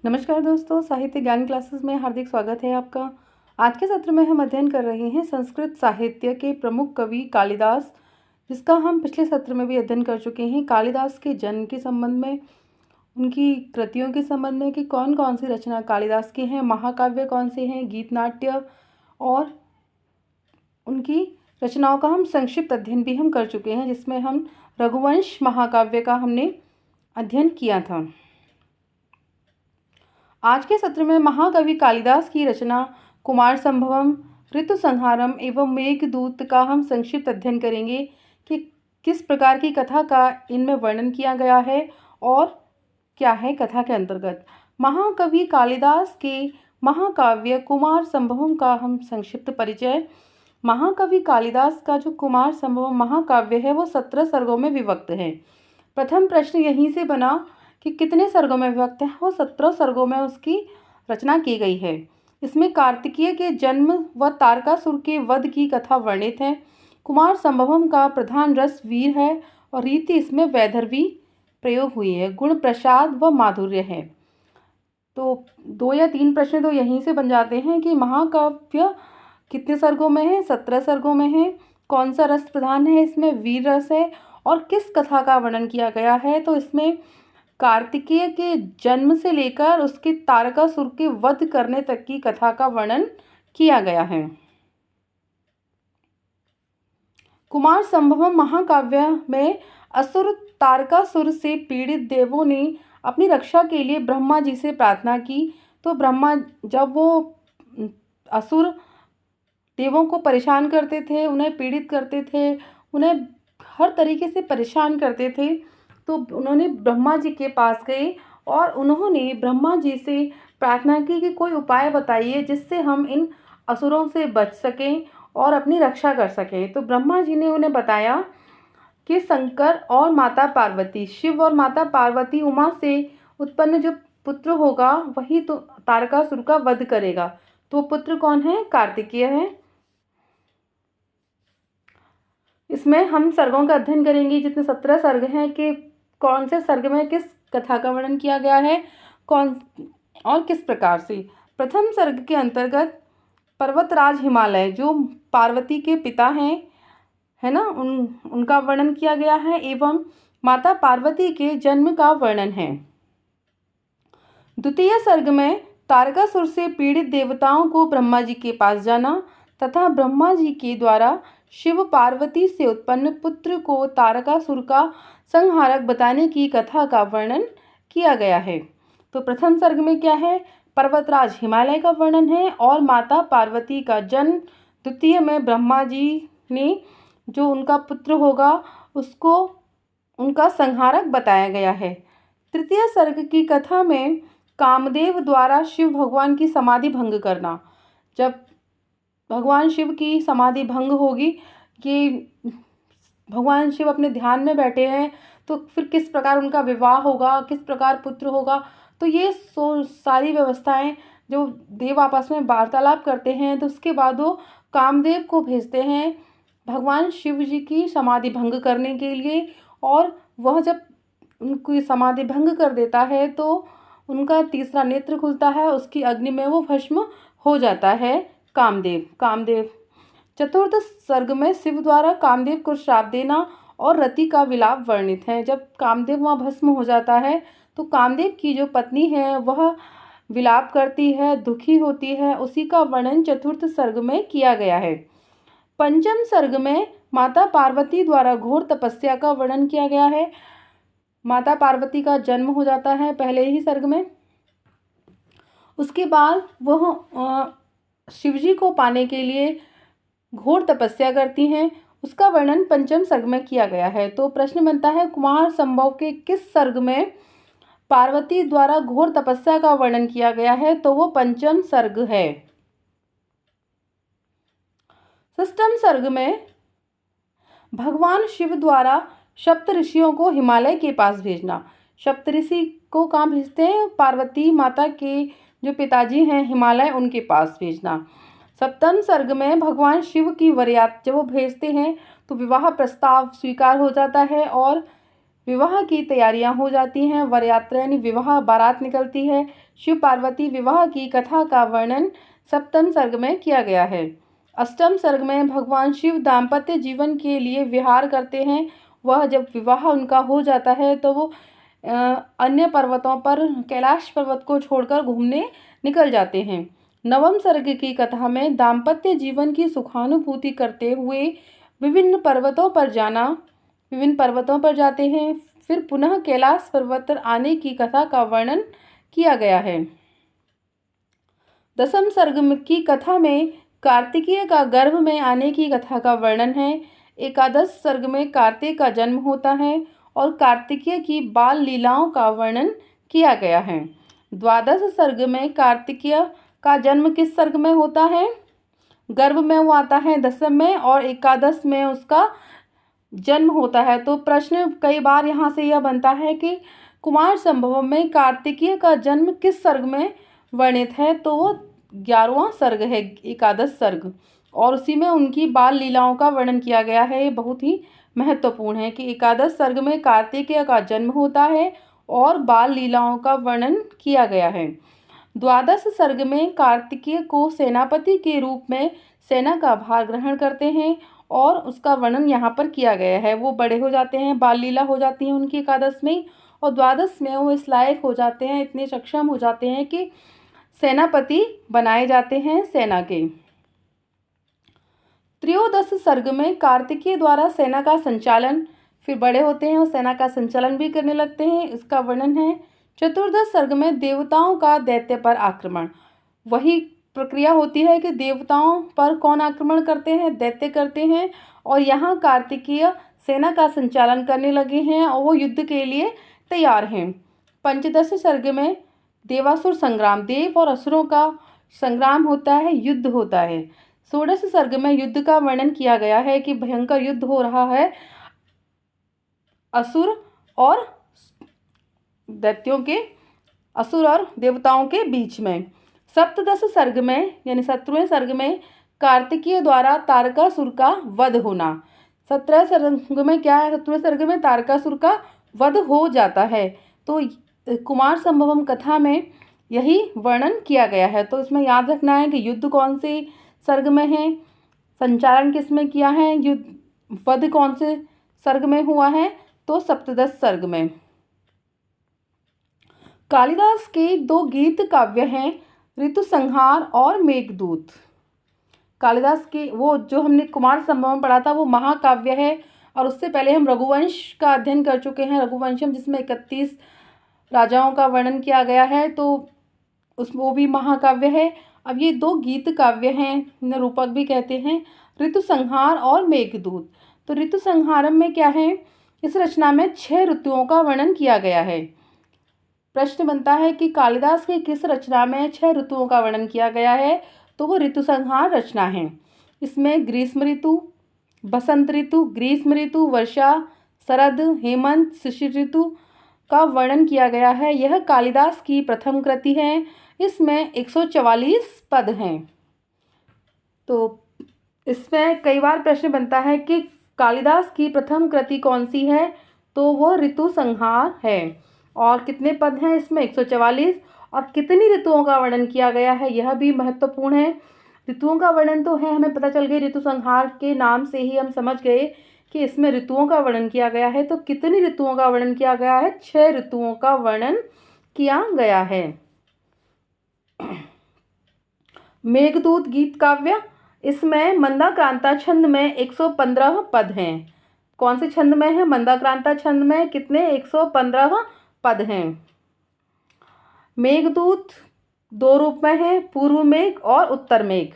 नमस्कार दोस्तों, साहित्य ज्ञान क्लासेस में हार्दिक स्वागत है आपका। आज के सत्र में हम अध्ययन कर रहे हैं संस्कृत साहित्य के प्रमुख कवि कालिदास, जिसका हम पिछले सत्र में भी अध्ययन कर चुके हैं। कालिदास के जन्म के संबंध में, उनकी कृतियों के संबंध में कि कौन कौन सी रचना कालिदास की हैं, महाकाव्य कौन से हैं, गीत नाट्य और उनकी रचनाओं का हम संक्षिप्त अध्ययन भी हम कर चुके हैं, जिसमें हम रघुवंश महाकाव्य का हमने अध्ययन किया था। आज के सत्र में महाकवि कालिदास की रचना कुमार संभवम, ऋतु संहारम एवं मेघदूत का हम संक्षिप्त अध्ययन करेंगे कि किस प्रकार की कथा का इनमें वर्णन किया गया है और क्या है कथा के अंतर्गत। महाकवि कालिदास के महाकाव्य कुमार संभवम का हम संक्षिप्त परिचय। महाकवि कालिदास का जो कुमार संभवम महाकाव्य है वो 17 सर्गों में विभक्त है। प्रथम प्रश्न यहीं से बना कि कितने सर्गों में विभक्त है। वो 17 सर्गों में उसकी रचना की गई है। इसमें कार्तिकेय के जन्म व तारकासुर के वध की कथा वर्णित है। कुमार संभवम का प्रधान रस वीर है और रीति इसमें वैदर्भी प्रयोग हुई है। गुण प्रसाद व माधुर्य है। तो 2 या 3 प्रश्न तो यहीं से बन जाते हैं कि महाकाव्य कितने सर्गों में है। 17 सर्गों में है। कौन सा रस प्रधान है, इसमें वीर रस है और किस कथा का वर्णन किया गया है। तो इसमें कार्तिकेय के जन्म से लेकर उसके तारकासुर के वध करने तक की कथा का वर्णन किया गया है। कुमार संभवम महाकाव्य में असुर तारकासुर से पीड़ित देवों ने अपनी रक्षा के लिए ब्रह्मा जी से प्रार्थना की। तो ब्रह्मा, जब वो असुर देवों को परेशान करते थे, उन्हें पीड़ित करते थे, उन्हें हर तरीके से परेशान करते थे, तो उन्होंने ब्रह्मा जी के पास गए और उन्होंने ब्रह्मा जी से प्रार्थना की कि कोई उपाय बताइए जिससे हम इन असुरों से बच सकें और अपनी रक्षा कर सकें। तो ब्रह्मा जी ने उन्हें बताया कि शंकर और माता पार्वती, शिव और माता पार्वती उमा से उत्पन्न जो पुत्र होगा वही तो तारकासुर का वध करेगा। तो पुत्र कौन है? कार्तिकेय है। इसमें हम सर्गों का अध्ययन करेंगे, जितने 17 सर्ग हैं, कि कौन से सर्ग में किस कथा का वर्णन किया गया है, कौन और किस प्रकार से। प्रथम सर्ग के अंतर्गत पर्वतराज हिमालय जो पार्वती के पिता हैं, है ना, उनका वर्णन किया गया है एवं माता पार्वती के जन्म का वर्णन है। द्वितीय सर्ग में तारकासुर से पीड़ित देवताओं को ब्रह्मा जी के पास जाना तथा ब्रह्मा जी के द्वारा शिव पार्वती से उत्पन्न पुत्र को तारकासुर का संहारक बताने की कथा का वर्णन किया गया है। तो प्रथम सर्ग में क्या है? पर्वतराज हिमालय का वर्णन है और माता पार्वती का जन्म। द्वितीय में ब्रह्मा जी ने जो उनका पुत्र होगा उसको उनका संहारक बताया गया है। तृतीय सर्ग की कथा में कामदेव द्वारा शिव भगवान की समाधि भंग करना। जब भगवान शिव की समाधि भंग होगी कि भगवान शिव अपने ध्यान में बैठे हैं, तो फिर किस प्रकार उनका विवाह होगा, किस प्रकार पुत्र होगा। तो ये सारी व्यवस्थाएं जो देव आपस में वार्तालाप करते हैं, तो उसके बाद वो कामदेव को भेजते हैं भगवान शिव जी की समाधि भंग करने के लिए। और वह जब उनकी समाधि भंग कर देता है तो उनका तीसरा नेत्र खुलता है, उसकी अग्नि में वो भस्म हो जाता है कामदेव। चतुर्थ सर्ग में शिव द्वारा कामदेव को श्राप देना और रति का विलाप वर्णित है। जब कामदेव वहाँ भस्म हो जाता है तो कामदेव की जो पत्नी है वह विलाप करती है, दुखी होती है, उसी का वर्णन चतुर्थ सर्ग में किया गया है। पंचम सर्ग में माता पार्वती द्वारा घोर तपस्या का वर्णन किया गया है। माता पार्वती का जन्म हो जाता है पहले ही सर्ग में। उसके बाद वह शिवजी को पाने के लिए घोर तपस्या करती हैं, उसका वर्णन पंचम सर्ग में किया गया है। तो प्रश्न बनता है, कुमार संभव के किस सर्ग में पार्वती द्वारा घोर तपस्या का वर्णन किया गया है? तो वो पंचम सर्ग है। षष्ठम सर्ग में भगवान शिव द्वारा सप्त ऋषियों को हिमालय के पास भेजना। सप्त ऋषि को कहाँ भेजते हैं? पार्वती माता के जो पिताजी हैं हिमालय, उनके पास भेजना। सप्तम सर्ग में भगवान शिव की वरयात जब वो भेजते हैं तो विवाह प्रस्ताव स्वीकार हो जाता है और विवाह की तैयारियां हो जाती हैं। वरयात्रा यानी विवाह बारात निकलती है। शिव पार्वती विवाह की कथा का वर्णन सप्तम सर्ग में किया गया है। अष्टम सर्ग में भगवान शिव दाम्पत्य जीवन के लिए विहार करते हैं। वह जब विवाह उनका हो जाता है तो वो अन्य पर्वतों पर कैलाश पर्वत को छोड़कर घूमने निकल जाते हैं। नवम सर्ग की कथा में दाम्पत्य जीवन की सुखानुभूति करते हुए विभिन्न पर्वतों पर जाते हैं। फिर पुनः कैलाश पर्वत पर आने की कथा का वर्णन किया गया है। दसम सर्ग की कथा में कार्तिकेय का गर्भ में आने की कथा का वर्णन है। एकादश सर्ग में कार्तिक का जन्म होता है और कार्तिकेय की बाल लीलाओं का वर्णन किया गया है। द्वादश सर्ग में कार्तिकेय का जन्म किस सर्ग में होता है? गर्भ में वो आता है दसम में, और एकादश में उसका जन्म होता है। तो प्रश्न कई बार यहाँ से यह बनता है कि कुमार संभवम में कार्तिकेय का जन्म किस सर्ग में वर्णित है? तो वो 11वां सर्ग है, एकादश सर्ग, और उसी में उनकी बाल लीलाओं का वर्णन किया गया है। ये बहुत ही महत्वपूर्ण है कि एकादश सर्ग में कार्तिकेय का जन्म होता है और बाल लीलाओं का वर्णन किया गया है। द्वादश सर्ग में कार्तिकेय को सेनापति के रूप में सेना का भार ग्रहण करते हैं और उसका वर्णन यहाँ पर किया गया है। वो बड़े हो जाते हैं, बाल लीला हो जाती है उनकी एकादश में, और द्वादश में वो इस लायक हो जाते हैं, इतने सक्षम हो जाते हैं कि सेनापति बनाए जाते हैं सेना के। त्रयोदश सर्ग में कार्तिकेय द्वारा सेना का संचालन, फिर बड़े होते हैं और सेना का संचालन भी करने लगते हैं, इसका वर्णन है। चतुर्दश सर्ग में देवताओं का दैत्य पर आक्रमण, वही प्रक्रिया होती है कि देवताओं पर कौन आक्रमण करते हैं? दैत्य करते हैं, और यहाँ कार्तिकेय सेना का संचालन करने लगे हैं और वो युद्ध के लिए तैयार हैं। पंचदश सर्ग में देवासुर संग्राम, देव और असुरों का संग्राम होता है, युद्ध होता है। षोडश सर्ग में युद्ध का वर्णन किया गया है कि भयंकर युद्ध हो रहा है असुर और दैत्यों के, असुर और देवताओं के बीच में। सप्तदश सर्ग में यानी 17वें सर्ग में कार्तिकेय द्वारा तारकासुर का वध होना। 17वें सर्ग में क्या है? 17वें सर्ग में तारकासुर का वध हो जाता है। तो कुमार संभवम कथा में यही वर्णन किया गया है। तो इसमें याद रखना है कि युद्ध कौन से सर्ग में है, संचालन किसमें किया है, युद्ध वध कौन से सर्ग में हुआ है? तो सप्तदश सर्ग में। कालिदास के 2 गीत काव्य हैं, ऋतुसंहार और मेघदूत। कालिदास के वो जो हमने कुमार संभवम पढ़ा था वो महाकाव्य है, और उससे पहले हम रघुवंश का अध्ययन कर चुके हैं, रघुवंशम, जिसमें 31 राजाओं का वर्णन किया गया है, तो वो भी महाकाव्य है। अब ये 2 गीत काव्य हैं, निरूपक भी कहते हैं, ऋतुसंहार और मेघदूत। तो ऋतुसंहारम में क्या है? इस रचना में 6 ऋतुओं का वर्णन किया गया है। प्रश्न बनता है कि कालिदास की किस रचना में 6 ऋतुओं का वर्णन किया गया है? तो वो ऋतुसंहार रचना है। इसमें ग्रीष्म ऋतु, बसंत ऋतु, ग्रीष्म ऋतु, वर्षा, शरद, हेमंत, शिशिर ऋतु का वर्णन किया गया है। यह कालिदास की प्रथम कृति है। इसमें 144 पद हैं। तो इसमें कई बार प्रश्न बनता है कि कालिदास की प्रथम कृति कौन सी है? तो वो ऋतुसंहार है। और कितने पद हैं इसमें? 144। और कितनी ऋतुओं का वर्णन किया गया है, यह भी महत्वपूर्ण है। ऋतुओं का वर्णन तो है, हमें पता चल गई, ऋतुसंहार के नाम से ही हम समझ गए कि इसमें ऋतुओं का वर्णन किया गया है। तो कितनी ऋतुओं का वर्णन किया गया है? 6 ऋतुओं का वर्णन किया गया है। मेघदूत गीत काव्य, इसमें मंदाक्रांता छंद में 115 पद हैं। कौन से छंद में है? मंदाक्रांता छंद में। कितने? 115 पद हैं। मेघदूत 2 रूप में है, पूर्व मेघ और उत्तर मेघ।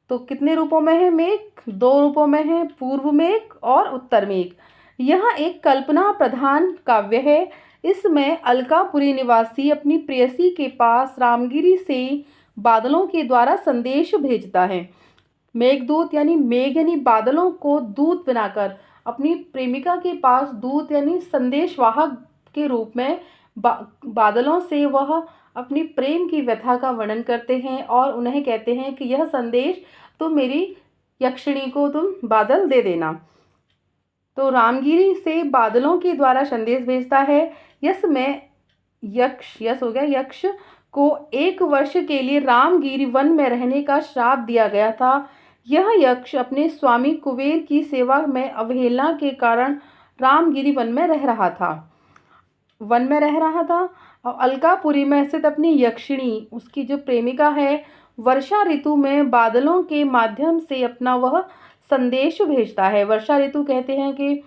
तो कितने रूपों में है मेघ? 2 रूपों में है, पूर्व मेघ और उत्तर मेघ। यह एक कल्पना प्रधान काव्य है। इसमें अलकापुरी निवासी अपनी प्रेयसी के पास रामगिरी से बादलों के द्वारा संदेश भेजता है। मेघदूत यानी मेघ यानी बादलों को दूत बनाकर अपनी प्रेमिका के पास दूत यानी संदेशवाहक के रूप में बादलों से वह अपनी प्रेम की व्यथा का वर्णन करते हैं और उन्हें कहते हैं कि यह संदेश तो मेरी यक्षिणी को तुम बादल दे देना। तो रामगिरी से बादलों के द्वारा संदेश भेजता है। यश में यक्ष हो गया, यक्ष को 1 वर्ष के लिए रामगिरी वन में रहने का श्राप दिया गया था। यह यक्ष अपने स्वामी कुबेर की सेवा में अवहेलना के कारण रामगिरी वन में रह रहा था। और अलकापुरी में स्थित अपनी यक्षिणी, उसकी जो प्रेमिका है, वर्षा ऋतु में बादलों के माध्यम से अपना वह संदेश भेजता है। वर्षा ऋतु कहते हैं कि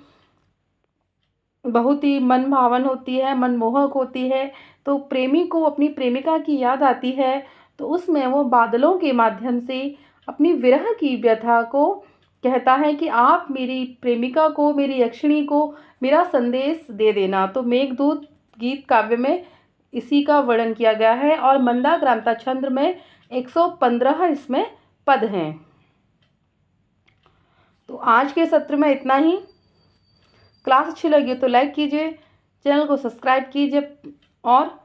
बहुत ही मन भावन होती है, मनमोहक होती है। तो प्रेमी को अपनी प्रेमिका की याद आती है, तो उसमें वो बादलों के माध्यम से अपनी विरह की व्यथा को कहता है कि आप मेरी प्रेमिका को, मेरी यक्षिणी को मेरा संदेश दे देना। तो मेघदूत गीत काव्य में इसी का वर्णन किया गया है। और मंदाक्रांता छंद में 115 इसमें पद हैं। तो आज के सत्र में इतना ही। क्लास अच्छी लगी तो लाइक कीजिए, चैनल को सब्सक्राइब कीजिए और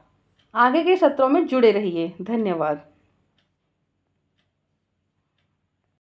आगे के सत्रों में जुड़े रहिए। धन्यवाद।